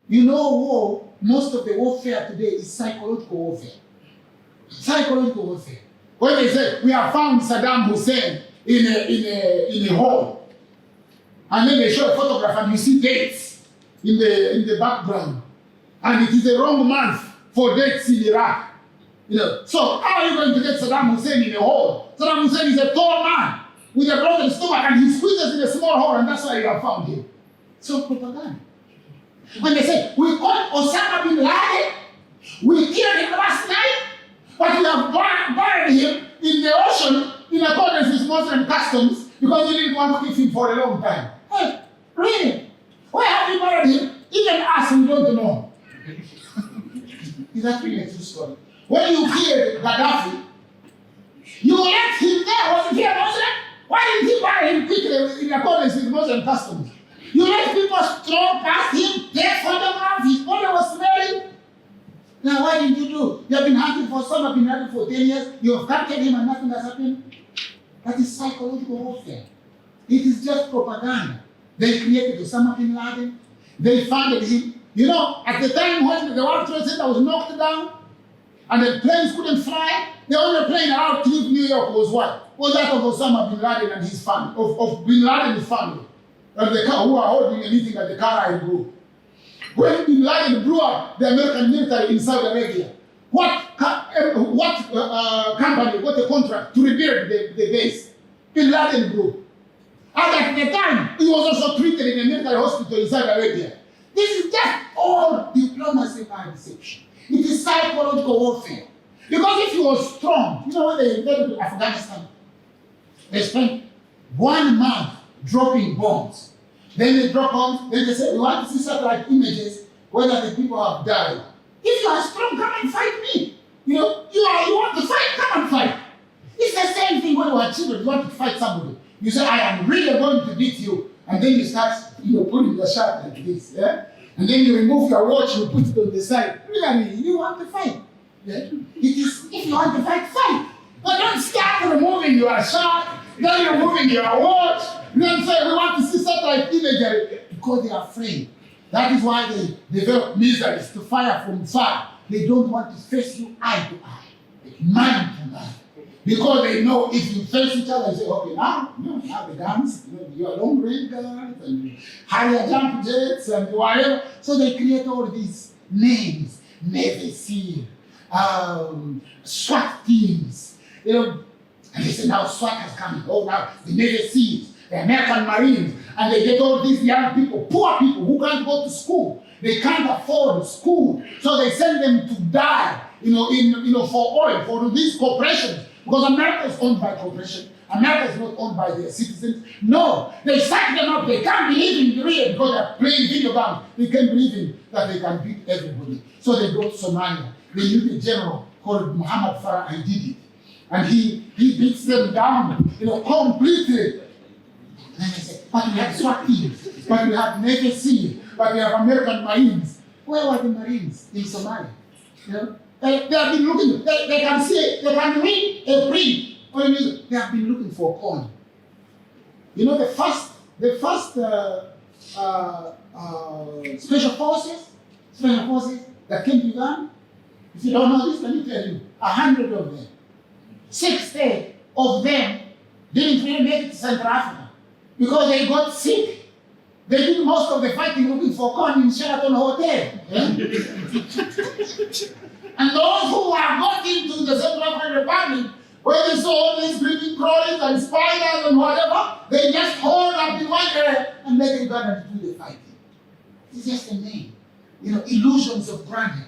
You know, war, most of the warfare today is psychological warfare. Psychological warfare. When they say, we have found Saddam Hussein in a hole, and then they show a photograph and you see dates in the background, and it is the wrong month for dates in Iraq. You know, so how are you going to get Saddam Hussein in a hole? Saddam Hussein is a tall man with a broken stomach, and he squeezes in a small hole, and that's why you have found him. So propaganda. When they say, we caught Osama bin Laden, we killed him last night, but we have buried him in the ocean in accordance with Muslim customs because we didn't want to keep him for a long time. Hey, really? Why have you buried him? Even us, we don't know. Is that really a true story? When you killed Gaddafi, you left him there. Wasn't he a Muslim? Why didn't he bury him quickly in accordance with Muslim customs? You let people stroll past him, take photographs, his body was smelling. Now why didn't you do? You have been hunting for Osama bin Laden for 10 years, you have captured him and nothing has happened. That is psychological warfare. It is just propaganda. They created Osama bin Laden, they funded him. You know, at the time when the World Trade Center was knocked down and the planes couldn't fly, the only plane allowed to leave New York was what? Was that of Osama bin Laden and his family, of bin Laden and his family. And the car, who are holding anything at the Caribbean group. When bin Laden blew up the American military in Saudi Arabia, what company got a contract to rebuild the base? Bin Laden group. And at the time, he was also treated in a military hospital in Saudi Arabia. This is just all diplomacy by deception. It is psychological warfare. Because if you were strong, you know when they invaded Afghanistan, they spent 1 month dropping bombs. Then they drop bombs, then they say, we want to see satellite images whether the people have died. If you are strong, come and fight me. You know, you want to fight, come and fight. It's the same thing when you are children, you want to fight somebody. You say, I am really going to beat you. And then you start, putting your shirt like this, yeah? And then you remove your watch, you put it on the side. Really, you want to fight. Yeah? It is, if you want to fight, fight. But don't start removing your shirt, then removing your watch, then say, we want to see satellite imagery, because they are afraid. That is why they develop missiles to fire from far. They don't want to face you eye to eye, man to man. Because they know if you face each other, you say, okay, now the guns, your long range guns, and higher jump jets, and whatever. So they create all these names, Navy SEAL, SWAT teams, and they say now SWAT has come. Oh, now the Navy SEALs, the American Marines, and they get all these young people, poor people who can't go to school. They can't afford school, so they send them to die, for oil, for these corporations. Because America is owned by corporations. America is not owned by their citizens. No, they sack them up. They can't believe in the real because they're playing video games. They can't believe in that they can beat everybody. So they go to Somalia. They use a general called Muhammad Farah Aididi. And he beats them down, completely. And then they say, but we have SWAT teams, but we have Navy SEAL, but we have American Marines. Where were the Marines in Somalia? They have been looking, they can see, they can read a print. They have been looking for corn. The first special forces that came to Uganda, if you don't know this, let me tell you, 100 of them. 60 of them didn't really make it to Central Africa because they got sick. They did most of the fighting looking for corn in Sheraton Hotel. And those who have got into the Central African Republic, where they saw all these creeping crawlies and spiders and whatever, they just hold up in one area and let them go and do the fighting. It's just a name. Illusions of grandeur.